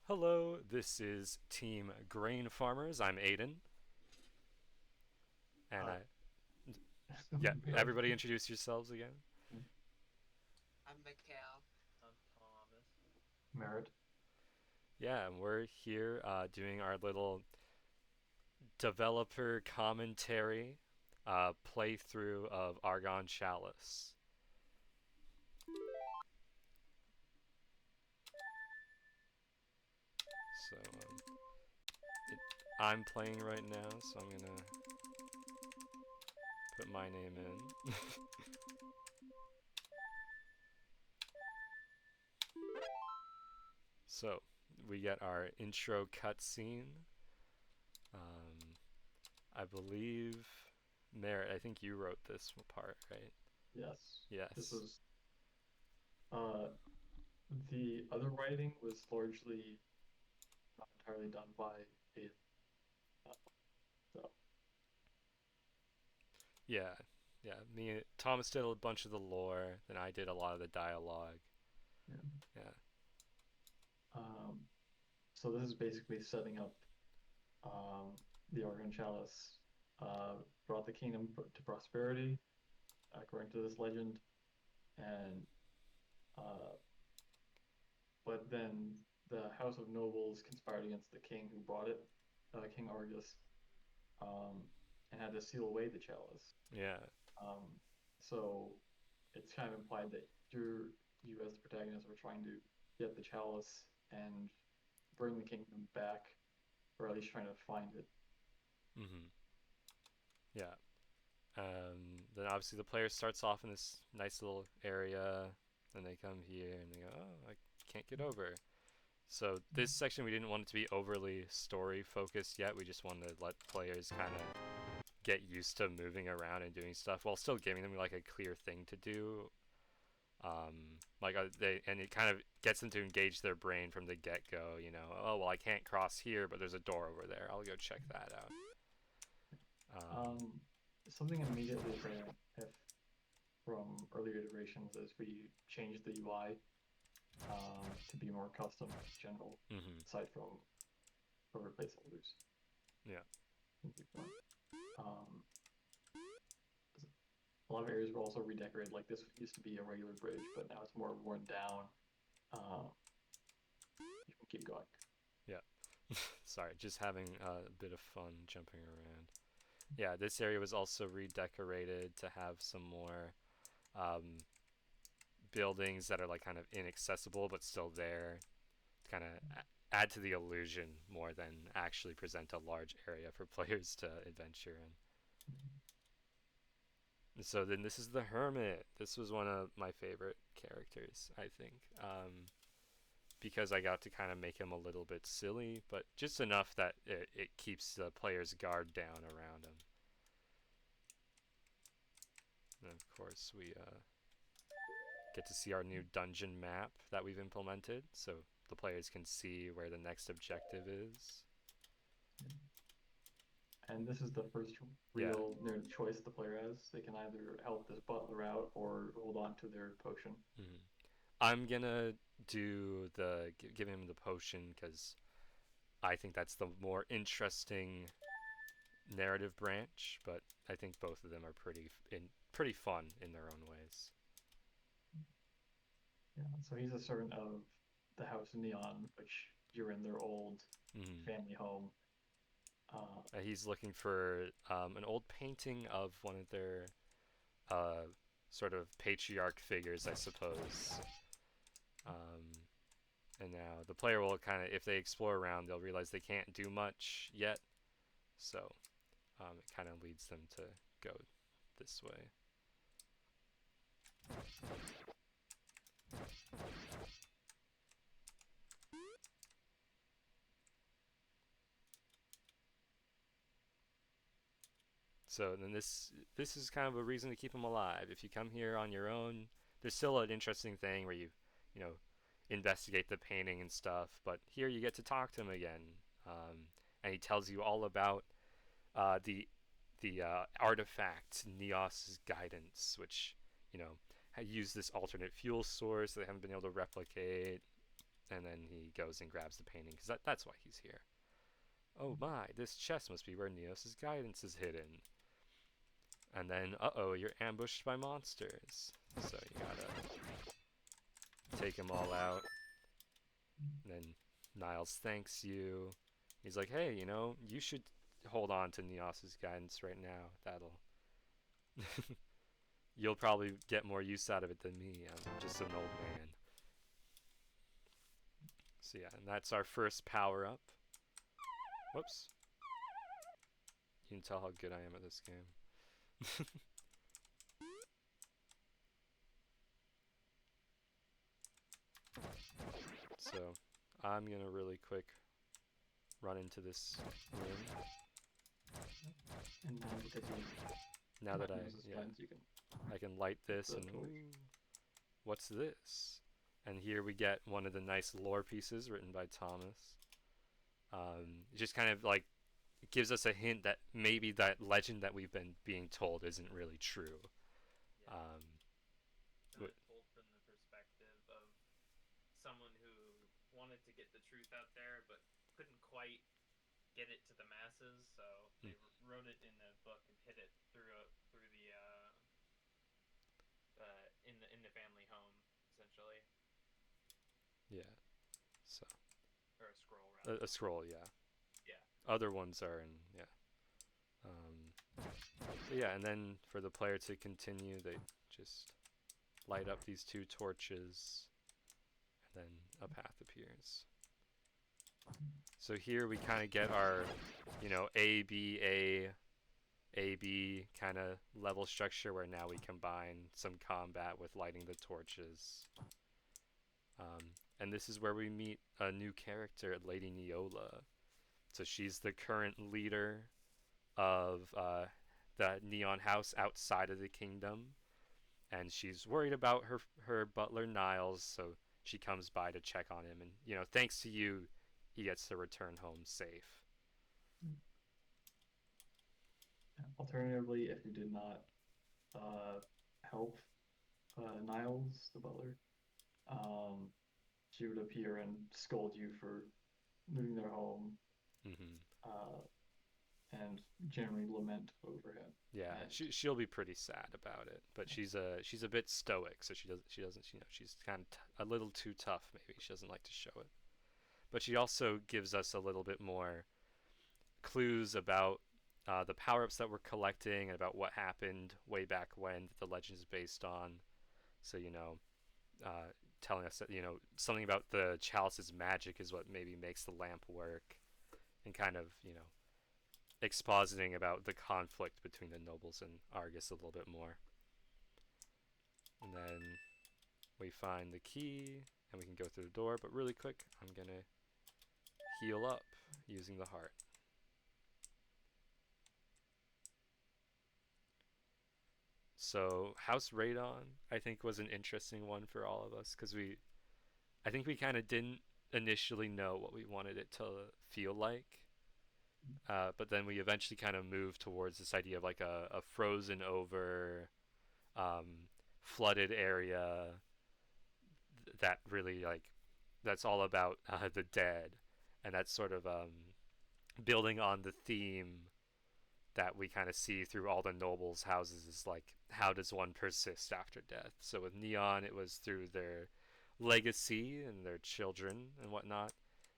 Hello, this is Team Grain Farmers. I'm Aiden, and Uh, I yeah. Everybody, introduce yourselves again. I'm Mikhail. I'm Thomas. Merit. Yeah, and we're here doing our little developer commentary playthrough of Argon Chalice. So it, I'm playing right now, so I'm gonna put my name in. So we get our intro cutscene. Um, I believe, Merritt, I think you wrote this part, right? Yes. This Yes. was uh the other writing was largely not entirely done by Aiden. Uh, so Yeah. Yeah. Me, Thomas did a bunch of the lore, then I did a lot of the dialogue. yeah. Yeah. Um so this is basically setting up the Argon Chalice brought the kingdom to prosperity, according to this legend, and uh but then the House of Nobles conspired against the king who brought it, King Argus, um, and had to seal away the chalice. Yeah. Um, so it's kind of implied that you as the protagonist are trying to get the chalice and bring the kingdom back, or at least trying to find it. Mm-hmm. Yeah. Then obviously the player starts off in this nice little area, then they come here and they go, oh, I can't get over. So this section we didn't want it to be overly story focused yet. We just wanted to let players kind of get used to moving around and doing stuff while still giving them like a clear thing to do. And it kind of gets them to engage their brain from the get go. You know, oh well, I can't cross here, but there's a door over there. I'll go check that out. Um, Um, Something immediately apparent if from earlier iterations is we changed the UI to be more custom general, mm-hmm. aside from for placeholders. Yeah. Um, a lot of areas were also redecorated. Like this used to be a regular bridge, but now it's more worn down. Uh, you can keep going. Yeah. Sorry, just having a bit of fun jumping around. Yeah, this area was also redecorated to have some more um, buildings that are like kind of inaccessible but still there, to kind of add to the illusion more than actually present a large area for players to adventure in. So then this is the Hermit. This was one of my favorite characters, I think, because I got to kind of make him a little bit silly, but just enough that it keeps the player's guard down around him. And of course, we get to see our new dungeon map that we've implemented, so the players can see where the next objective is. And this is the first Yeah. real choice the player has. They can either help this butler out or hold on to their potion. Mm-hmm. I'm gonna do the give him the potion because I think that's the more interesting narrative branch. But I think both of them are pretty fun in their own ways. Yeah, so he's a servant of the House of Neon, which you're in their old Mm-hmm. family home. He's looking for an old painting of one of their uh, sort of patriarch figures, I suppose. Um, and now the player will kind of, if they explore around, they'll realize they can't do much yet. So it kind of leads them to go this way. So then this is kind of a reason to keep them alive. If you come here on your own, there's still an interesting thing where you know investigate the painting and stuff. But here you get to talk to him again, and he tells you all about the artifact Neos's guidance, which use this alternate fuel source they haven't been able to replicate. And then he goes and grabs the painting because that's why he's here. Oh my, this chest must be where Neos's guidance is hidden. And then, uh-oh, you're ambushed by monsters. So you gotta take them all out. And then Niles thanks you. He's like, hey, you should hold on to Neos's guidance right now. That'll... You'll probably get more use out of it than me. I'm just an old man. So yeah, and that's our first power-up. Whoops. You can tell how good I am at this game. So, I'm gonna really quick run into this room. And now because Now that you can I can light this and ooh, what's this? And here we get one of the nice lore pieces written by Thomas. It just kind of like gives us a hint that maybe that legend that we've been being told isn't really true. Yeah. Told from the perspective of someone who wanted to get the truth out there but couldn't quite get it to the masses, so they wrote it in a book and hid it through the in the family home, essentially. Yeah. So. Or a scroll, rather. A scroll, yeah. Yeah. Other ones are in, yeah. Yeah, and then for the player to continue, they just light up these 2 torches, and then a path appears. So here we kind of get our, A, B, A, B kind of level structure where now we combine some combat with lighting the torches. And this is where we meet a new character, Lady Neola. So she's the current leader of the Neon House outside of the kingdom. And she's worried about her butler Niles, so she comes by to check on him. And, thanks to you, he gets to return home safe. Alternatively, if you did not help Niles, the butler, she would appear and scold you for moving their home, and generally lament over him. Yeah, she'll be pretty sad about it, but she's a bit stoic, so she doesn't she's kind of a little too tough. Maybe she doesn't like to show it, but she also gives us a little bit more clues about the power-ups that we're collecting and about what happened way back when that the legend is based on. So telling us that something about the chalice's magic is what maybe makes the lamp work, and kind of expositing about the conflict between the nobles and Argus a little bit more. And then we find the key and we can go through the door, but really quick I'm gonna heal up using the heart. So House Radon I think was an interesting one for all of us because I think we kind of didn't initially know what we wanted it to feel like. But then we eventually kind of moved towards this idea of like a frozen over, flooded area that really that's all about the dead, and that's sort of building on the theme that we kind of see through all the nobles' houses is like, how does one persist after death? So with Neon, it was through their legacy and their children and whatnot.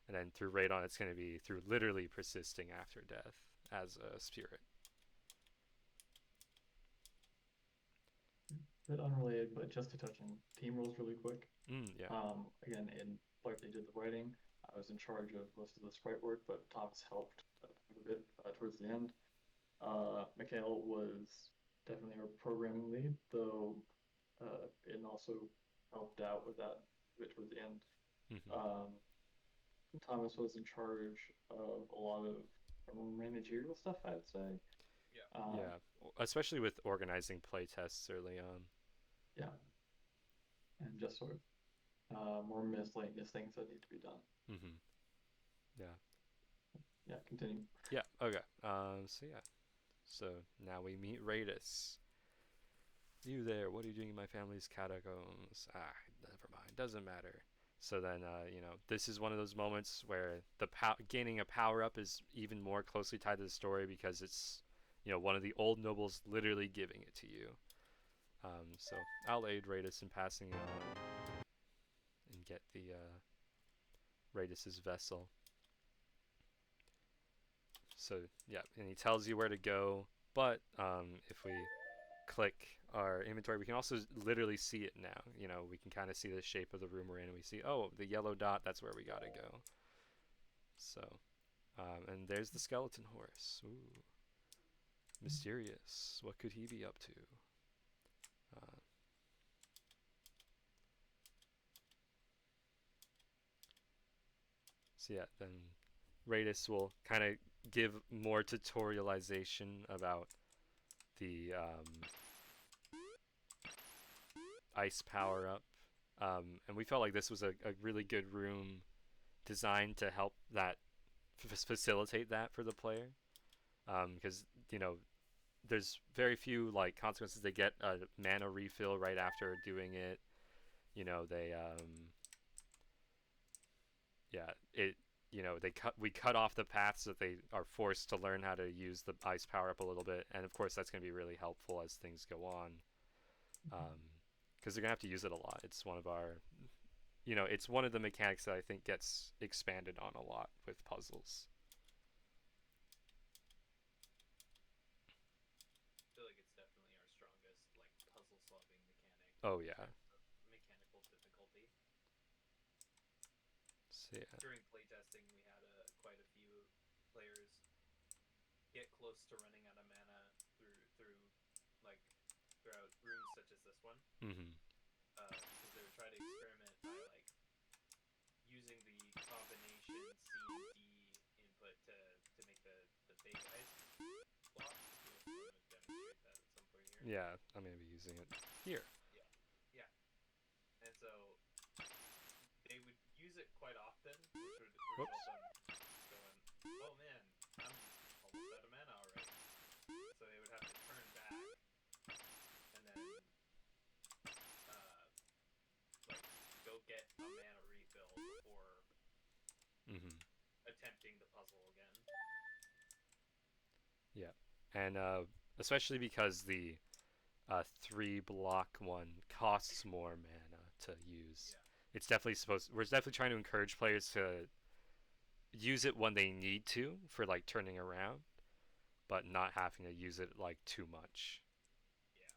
And then through Radon, it's going to be through literally persisting after death as a spirit. A bit unrelated, but just to touch on team rules really quick. Yeah. Again, in Clark, they did the writing. I was in charge of most of the sprite work, but Thomas helped a bit towards the end. Mikhail was definitely our programming lead, though, and also helped out with that a bit towards the end. Thomas was in charge of a lot of managerial stuff, I'd say. Yeah, especially with organizing playtests early on. Yeah, and just sort of more miscellaneous things that need to be done. Yeah. Yeah, continue. Yeah, okay. So now we meet Radis. You there, what are you doing in my family's catacombs? Never mind, doesn't matter. So then, this is one of those moments where gaining a power up is even more closely tied to the story because it's, one of the old nobles literally giving it to you. So I'll aid Radis in passing it on and get the Radis's vessel. So yeah, and he tells you where to go, but if we click our inventory, we can also literally see it now. We can kind of see the shape of the room we're in, and we see, oh, the yellow dot, that's where we gotta go. So, and there's the skeleton horse. Ooh, mysterious. What could he be up to? So yeah, then Radis will kind of give more tutorialization about the ice power up. And we felt like this was a really good room designed to help that facilitate that for the player, because there's very few like consequences. They get a mana refill right after doing it. They yeah, it we cut off the paths that they are forced to learn how to use the ice power up a little bit, and of course that's going to be really helpful as things go on, because they're going to have to use it a lot. It's one of our it's one of the mechanics that I think gets expanded on a lot with puzzles. I feel like it's definitely our strongest like puzzle solving mechanic. Oh yeah. Mechanical difficulty. So, yeah. During playtesting, we had quite a few players get close to running out of mana throughout rooms such as this one. Mm-hmm. Because they would try to experiment by like using the combination C and D input to make the big ice block. If you want to demonstrate that at some point here. Yeah, I'm gonna be using it here. Yeah. And so they would use it quite often, which would result in going, oh man, I'm almost out of mana already. So they would have to turn back and then go get a mana refill before attempting the puzzle again. Yeah, and especially because the 3-block one costs more mana to use. Yeah. It's definitely we're definitely trying to encourage players to use it when they need to for like turning around, but not having to use it like too much. Yeah.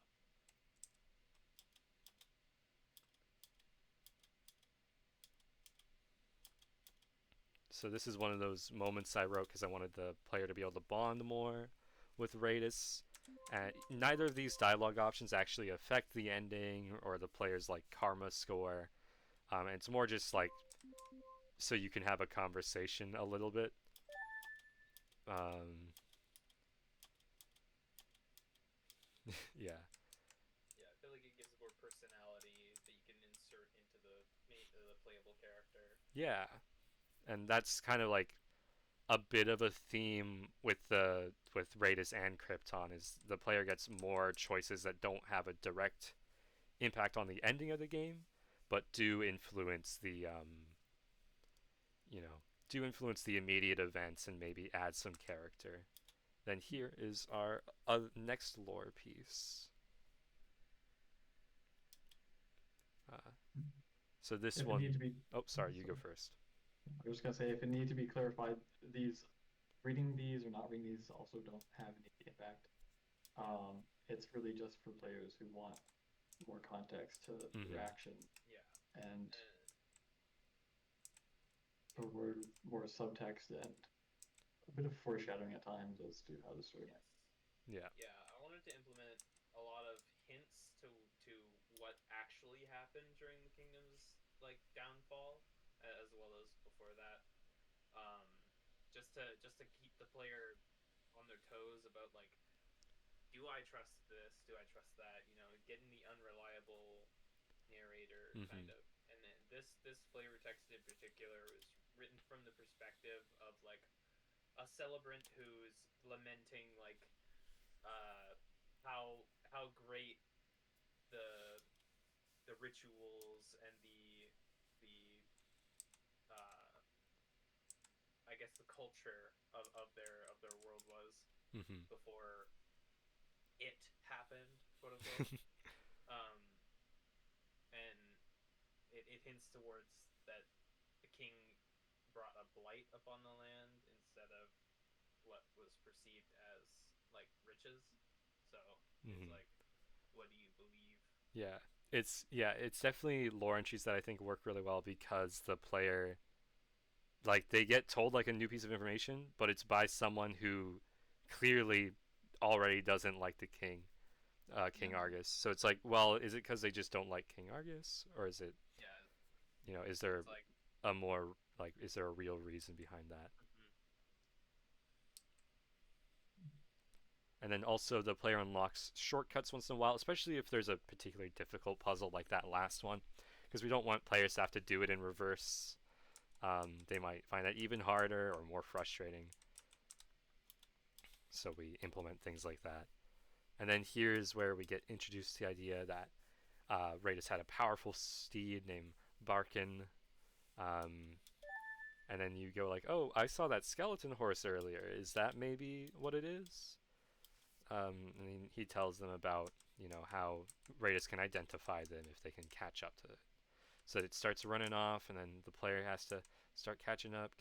So this is one of those moments I wrote because I wanted the player to be able to bond more with Radis. And neither of these dialogue options actually affect the ending or the player's like karma score. And it's more just like so you can have a conversation a little bit. Yeah. Yeah, I feel like it gives more personality that you can insert into the playable character. Yeah, and that's kind of like a bit of a theme with Radis and Krypton is the player gets more choices that don't have a direct impact on the ending of the game, but do influence the immediate events and maybe add some character. Then here is our next lore piece. So this If it one. need to be, Oh, sorry, you go first. I was just gonna say, if it need to be clarified, reading these or not reading these also don't have any impact. It's really just for players who want more context to their action. Yeah. And more subtext and a bit of foreshadowing at times as to how the story. Yes. Yeah. Yeah, I wanted to implement a lot of hints to what actually happened during the kingdom's like downfall, as well as before that. Just to keep the player on their toes about like, do I trust this? Do I trust that? Getting the unreliable narrator kind of. And then this flavor text in particular was written from the perspective of like a celebrant who's lamenting like how great the rituals and the guess the culture of their world was Mm-hmm. before it happened, quote unquote. um, and it hints towards that the king brought a blight upon the land instead of what was perceived as like riches. So it's Mm-hmm. like, what do you believe? It's definitely lore entries that I think work really well because the player, like, they get told like a new piece of information, but it's by someone who clearly already doesn't like the king, King Yeah. Argus. So it's like, well, is it because they just don't like King Argus, or is it, Yeah, is there it's like, a more, like, is there a real reason behind that? mm-hmm. And then also the player unlocks shortcuts once in a while, especially if there's a particularly difficult puzzle like that last one, because we don't want players to have to do it in reverse. They might find that even harder or more frustrating. So we implement things like that. And then here's where we get introduced to the idea that Raidus had a powerful steed named Barkin. Um, and then you go like, oh, I saw that skeleton horse earlier. Is that maybe what it is? And he tells them about, how Raidus can identify them if they can catch up to it. So it starts running off, and then the player has to start catching up,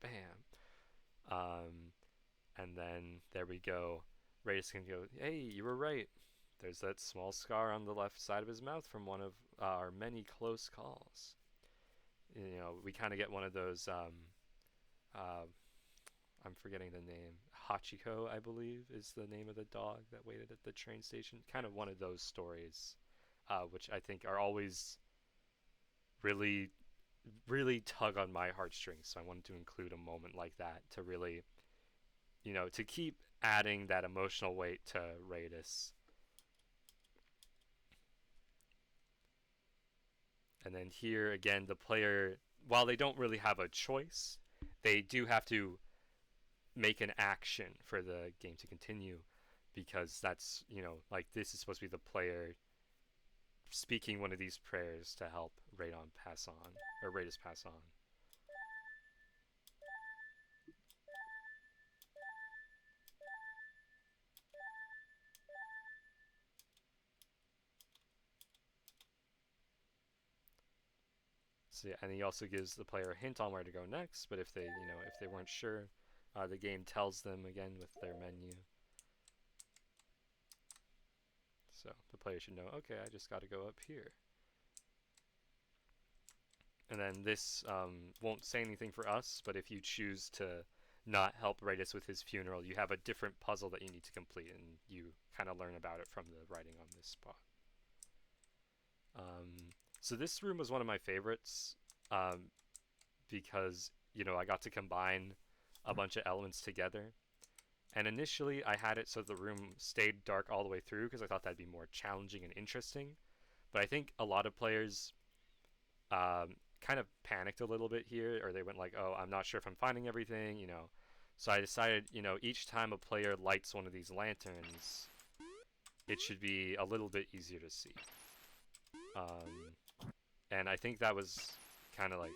bam. Um, and then there we go. Raidus can go, hey, you were right. There's that small scar on the left side of his mouth from one of our many close calls. We kind of get one of those. Uh, I'm forgetting the name. Hachiko, I believe, is the name of the dog that waited at the train station. Kind of one of those stories, which I think are always really, really tug on my heartstrings. So I wanted to include a moment like that to really, to keep adding that emotional weight to Raidus. And then here again, the player, while they don't really have a choice, they do have to make an action for the game to continue, because that's, like, this is supposed to be the player speaking one of these prayers to help Radon pass on, or Raidus pass on. So yeah, and he also gives the player a hint on where to go next. But if they weren't sure, the game tells them again with their menu. So the player should know. Okay, I just got to go up here. And then this won't say anything for us, but if you choose to not help Raidus with his funeral, you have a different puzzle that you need to complete, and you kind of learn about it from the writing on this spot. So this room was one of my favorites, because I got to combine a bunch of elements together. And initially, I had it so the room stayed dark all the way through because I thought that'd be more challenging and interesting. But I think a lot of players kind of panicked a little bit here, or they went like, "Oh, I'm not sure if I'm finding everything." So I decided, each time a player lights one of these lanterns, it should be a little bit easier to see. And I think that was kind of like,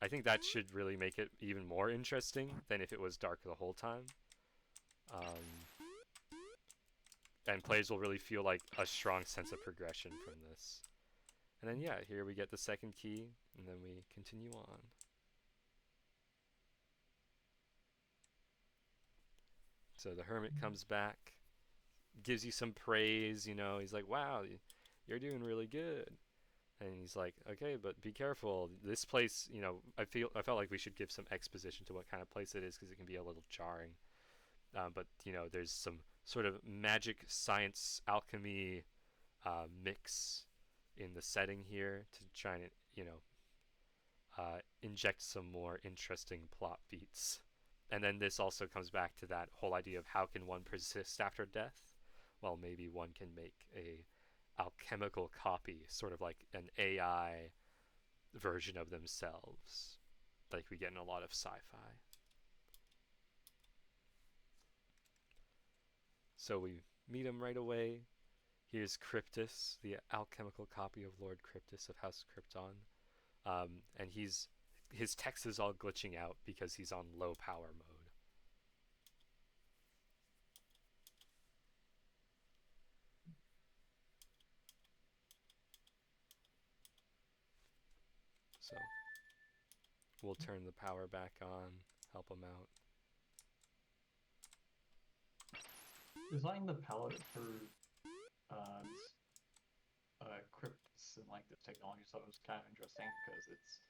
I think that should really make it even more interesting than if it was dark the whole time. And players will really feel like a strong sense of progression from this. And then yeah, here we get the second key, and then we continue on. So the hermit comes back, gives you some praise, he's like, wow, you're doing really good. And he's like, okay, but be careful. This place, I felt like we should give some exposition to what kind of place it is, because it can be a little jarring. But there's some sort of magic, science, alchemy mix in the setting here to try and inject some more interesting plot beats. And then this also comes back to that whole idea of how can one persist after death? Well, maybe one can make a alchemical copy, sort of like an AI version of themselves, like we get in a lot of sci-fi. So we meet him right away. Here's Cryptus, the alchemical copy of Lord Cryptus of House Krypton. And he's his text is all glitching out because he's on low power mode. So we'll turn the power back on, help him out. Designing the palette for crypts and like this technology stuff is kind of interesting because it's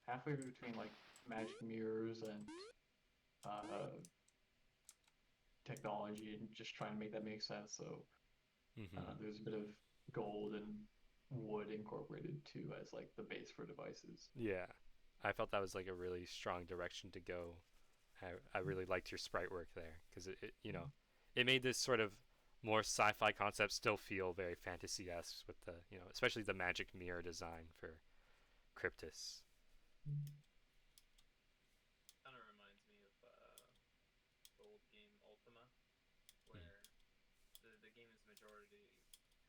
halfway between like magic mirrors and technology and just trying to make that make sense. So there's a bit of gold and wood incorporated too as like the base for devices. Yeah, I felt that was like a really strong direction to go. I really liked your sprite work there because it made this sort of more sci-fi concept still feel very fantasy-esque with the especially the magic mirror design for Cryptus. Kind of reminds me of the old game Ultima, where the game is majority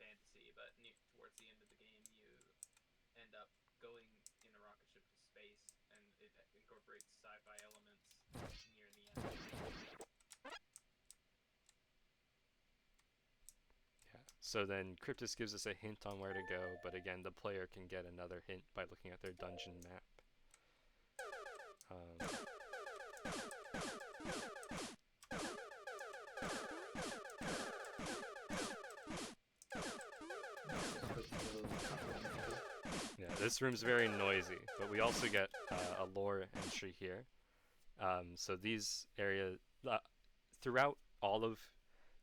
fantasy, but towards the end of the game you end up going in a rocket ship to space, and it incorporates sci-fi elements near the end. Yeah. So then Cryptus gives us a hint on where to go, but again, the player can get another hint by looking at their dungeon map. Yeah, this room's very noisy, but we also get a lore entry here. So these areas, throughout all of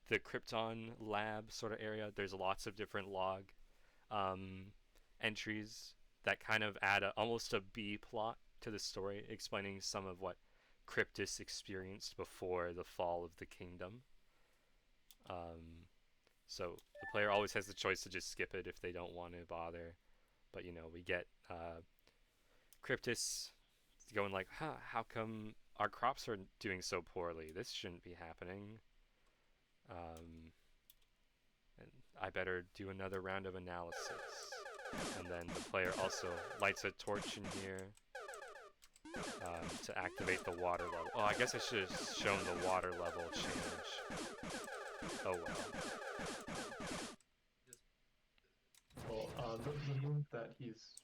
the Krypton lab sort of area, there's lots of different log entries that kind of add almost a B plot to the story, explaining some of what Cryptus experienced before the fall of the kingdom. So the player always has the choice to just skip it if they don't want to bother. But we get Cryptus going like, how come our crops are doing so poorly? This shouldn't be happening. And I better do another round of analysis. And then the player also lights a torch in here to activate the water level. Oh, I guess I should have shown the water level change. Oh well. Well, the room that he's...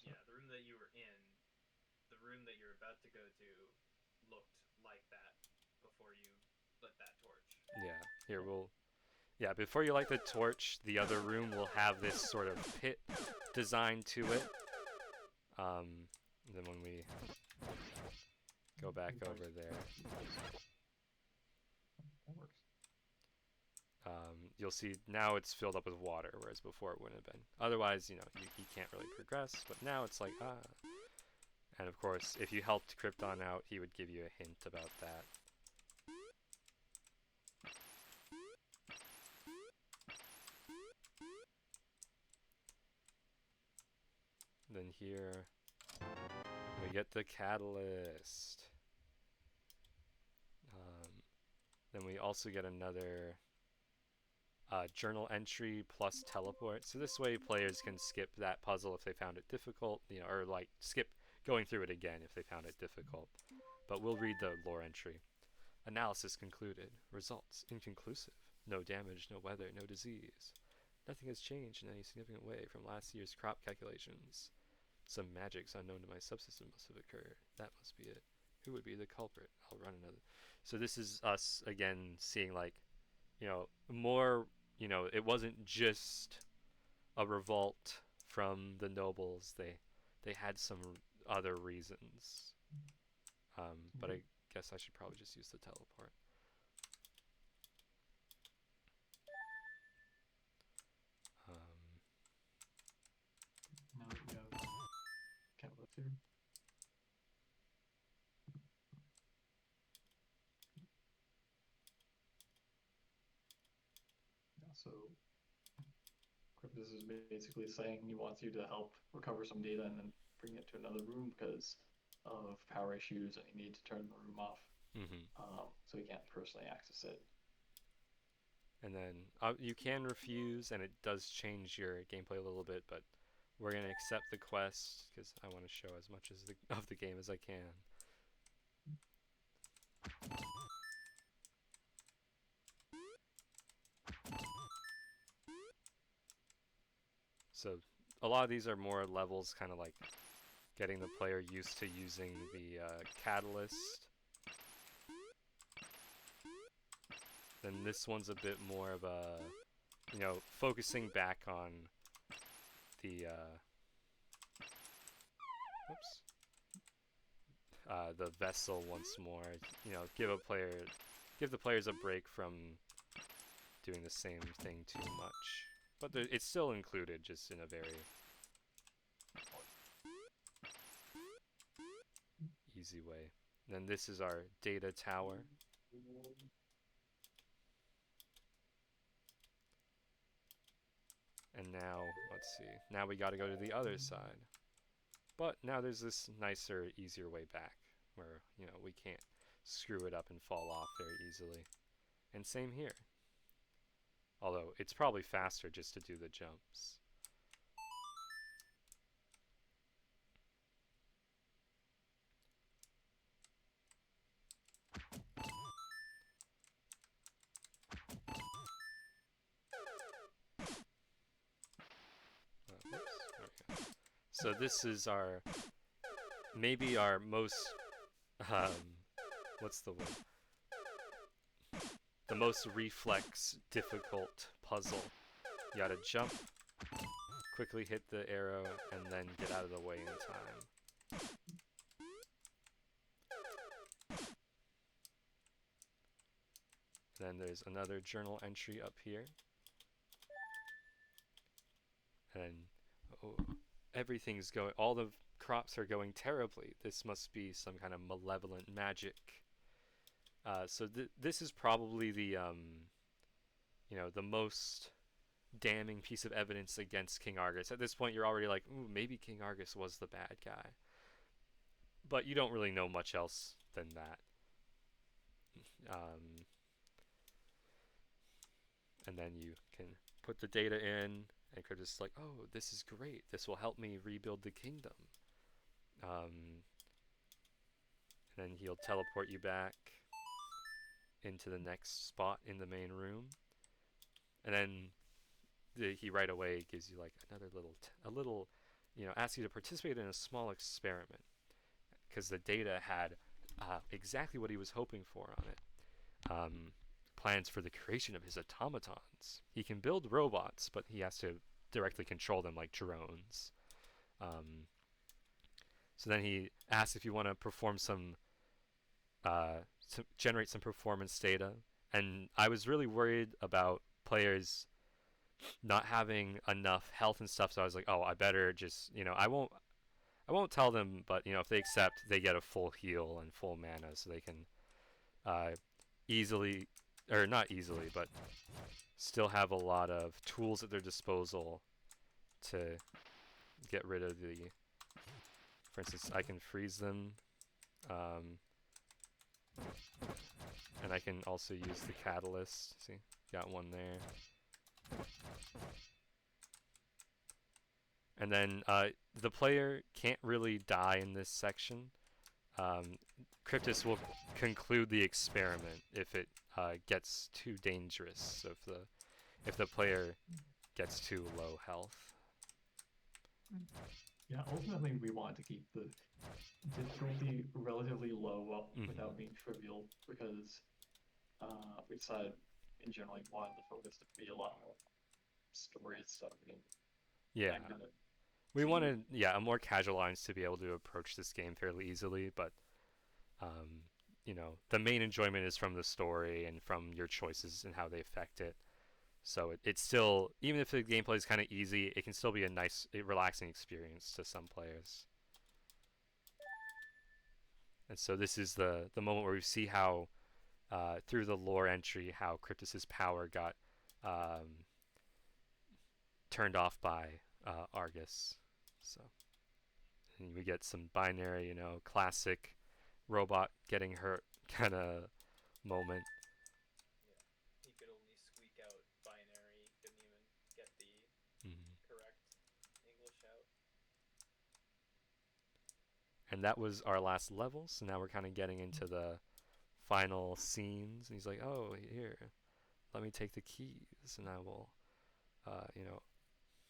Yeah, the room that you were in, the room that you're about to go to looked like that before you lit that torch. Yeah, here yeah, before you light the torch, the other room will have this sort of pit design to it. Then when we go back over there, That works. you'll see now it's filled up with water, whereas before it wouldn't have been. Otherwise, you can't really progress, but now it's like, And of course, if you helped Krypton out, he would give you a hint about that. Then here, we get the catalyst. Then we also get another journal entry plus teleport. So this way players can skip that puzzle if they found it difficult, or like skip going through it again if they found it difficult. But we'll read the lore entry. Analysis concluded. Results inconclusive. No damage, no weather, no disease. Nothing has changed in any significant way from last year's crop calculations. Some magics unknown to my subsystem must have occurred. That must be it. Who would be the culprit? I'll run another. So this is us again seeing like, more, it wasn't just a revolt from the nobles. They had some other reasons. But I guess I should probably just use the teleport. Now that we have catalyst here. Yeah, so Cryptus is basically saying he wants you to help recover some data and then bring it to another room because of power issues, and you need to turn the room off. So you can't personally access it. And then you can refuse, and it does change your gameplay a little bit, but we're gonna accept the quest because I want to show as much as of the game as I can. So a lot of these are more levels, kind of like getting the player used to using the catalyst. Then this one's a bit more of a, focusing back on the, the vessel once more. Give the players a break from doing the same thing too much. But it's still included, just in a very easy way. And then this is our data tower. And now, let's see. Now we got to go to the other side. But now there's this nicer, easier way back where, we can't screw it up and fall off very easily. And same here. Although it's probably faster just to do the jumps. Okay. So this is maybe our most, what's the word? The most reflex difficult puzzle. You gotta jump, quickly hit the arrow, and then get out of the way in time. Then there's another journal entry up here. And everything's going, all the crops are going terribly. This must be some kind of malevolent magic. So this is probably the, the most damning piece of evidence against King Argus. At this point, you're already like, ooh, maybe King Argus was the bad guy. But you don't really know much else than that. And then you can put the data in, and Cryptus is like, oh, this is great. This will help me rebuild the kingdom. And then he'll teleport you back into the next spot in the main room. And then he right away gives you like another little, asks you to participate in a small experiment. Because the data had exactly what he was hoping for on it. Plans for the creation of his automatons. He can build robots, but he has to directly control them like drones. So then he asks if you want to perform generate some performance data. And I was really worried about players not having enough health and stuff, so I was like, oh, I better just, I won't tell them, but, if they accept, they get a full heal and full mana, so they can easily, or not easily, but still have a lot of tools at their disposal to get rid of for instance, I can freeze them, and I can also use the catalyst. See, got one there. And then the player can't really die in this section. Cryptus will conclude the experiment if it gets too dangerous. So if the player gets too low health. Yeah, ultimately we want to keep the difficulty relatively low without being trivial, because we decided in general we wanted the focus to be a lot more story stuff. Yeah. We wanted, a more casual audience to be able to approach this game fairly easily, but, the main enjoyment is from the story and from your choices and how they affect it. So it's still, even if the gameplay is kind of easy, it can still be a nice, relaxing experience to some players. And so this is the moment where we see how, through the lore entry, how Cryptus's power got turned off by Argus. So and we get some binary, classic robot getting hurt kind of moment. Yeah, he could only squeak out binary, couldn't even get the correct English out. And that was our last level. So now we're kind of getting into the final scenes. And he's like, "Oh, here, let me take the keys, and I will, you know,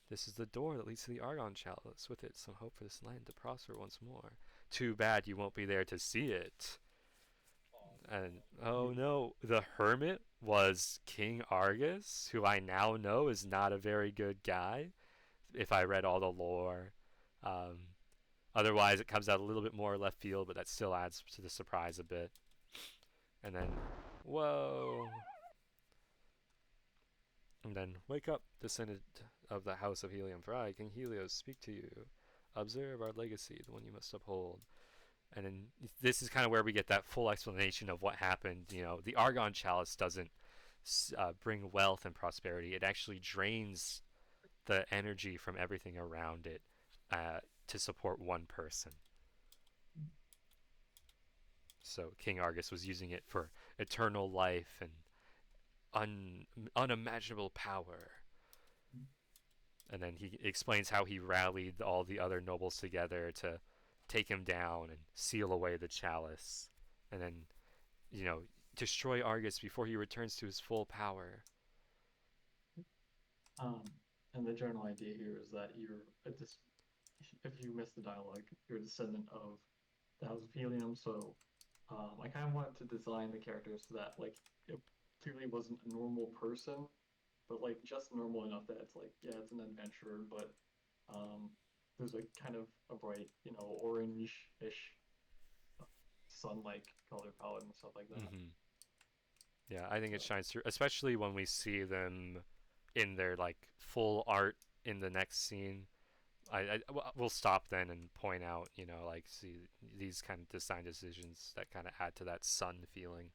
this is the door that leads to the Argon Chalice. With it, some hope for this land to prosper once more. Too bad you won't be there to see it." And oh no, the hermit was King Argus, who I now know is not a very good guy. If I read all the lore, um, otherwise it comes out a little bit more left field, but that still adds to the surprise a bit. And then, whoa! And then, wake up, descendant of the house of Helium, for I, King Helios, speak to you. Observe our legacy, the one you must uphold. And then this is kind of where we get that full explanation of what happened. You know, the Argon Chalice doesn't bring wealth and prosperity. It actually drains the energy from everything around it to support one person. So King Argus was using it for eternal life and unimaginable power. And then he explains how he rallied all the other nobles together to take him down and seal away the chalice. And then, you know, destroy Argus before he returns to his full power. And the general idea here is that if you miss the dialogue, you're a descendant of the House of Helium. So I kind of wanted to design the characters so that like it clearly wasn't a normal person, but like just normal enough that it's like, yeah, it's an adventurer, but there's a kind of a bright, you know, orange-ish sun-like color palette and stuff like that. Mm-hmm. Yeah, I think it shines through, especially when we see them in their like full art in the next scene. We'll stop then and point out, you know, like see these kind of design decisions that kind of add to that sun feeling.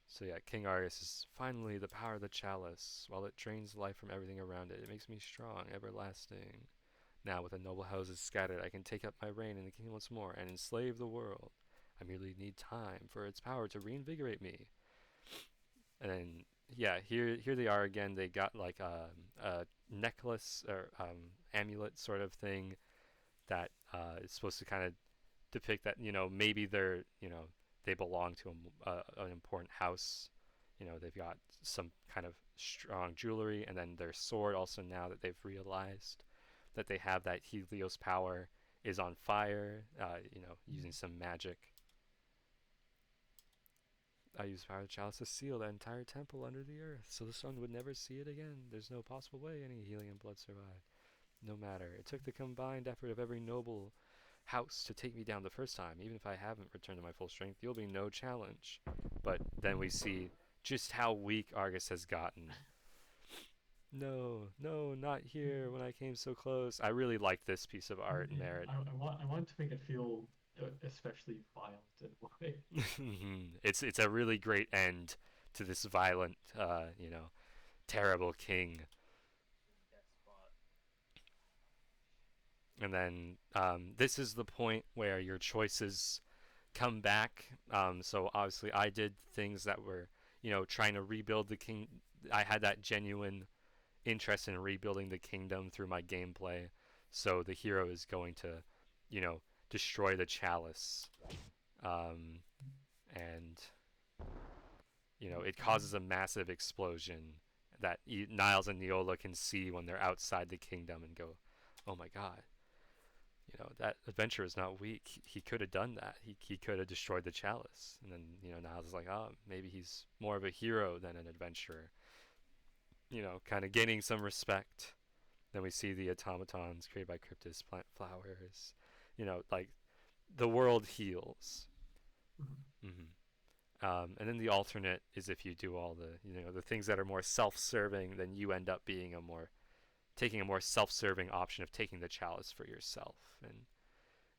So yeah, King Argus is finally the power of the chalice. While it drains life from everything around it, it makes me strong, everlasting. Now, with the noble houses scattered, I can take up my reign in the kingdom once more and enslave the world. I merely need time for its power to reinvigorate me. And then, yeah, here they are again. They got like a necklace or amulet sort of thing that is supposed to kind of depict that, you know, maybe they're, you know, they belong to an important house. You know, they've got some kind of strong jewelry, and then their sword also, now that they've realized that they have that Helios power, is on fire, you know, using some magic. I use power of the chalice to seal the entire temple under the earth, so the sun would never see it again. There's no possible way any helium blood survived. No matter. It took the combined effort of every noble house to take me down the first time. Even if I haven't returned to my full strength, you'll be no challenge. But then we see just how weak Argus has gotten. No, not here when I came so close. I really like this piece of art, Yeah, Merritt. I want to make it feel especially violent in a way. It's a really great end to this violent, you know, terrible king. And then this is the point where your choices come back. So obviously I did things that were, you know, trying to rebuild the king. I had that genuine interest in rebuilding the kingdom through my gameplay. So the hero is going to, you know, destroy the chalice. And, you know, it causes a massive explosion that Niles and Neola can see when they're outside the kingdom and go, oh my god. You know, that adventurer is not weak. He could have done that. He could have destroyed the chalice. And then, you know, Niles is like, oh, maybe he's more of a hero than an adventurer. You know, kind of gaining some respect. Then we see the automatons created by Cryptis plant flowers. You know, like, the world heals. And then the alternate is if you do all the, you know, the things that are more self-serving, then you end up being taking a more self-serving option of taking the chalice for yourself. And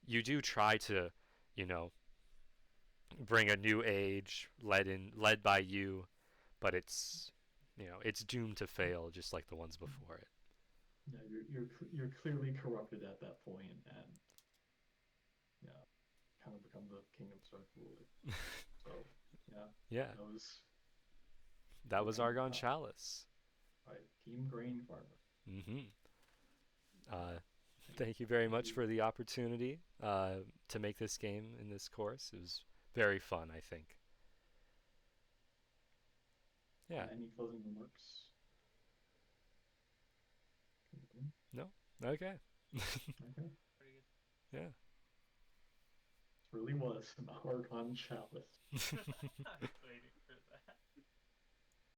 you do try to, you know, bring a new age led by you, but it's, you know, it's doomed to fail just like the ones before it. Yeah, you're clearly corrupted at that point, and yeah, kind of become the kingdom starts ruling. So Yeah, that was Argon Chalice. Right, Team Grain Farmer. Thank you very much for the opportunity to make this game in this course. It was very fun, I think. Yeah. Any closing remarks? Okay. Okay. Pretty good. Yeah. This really was an Argon Chalice. I was waiting.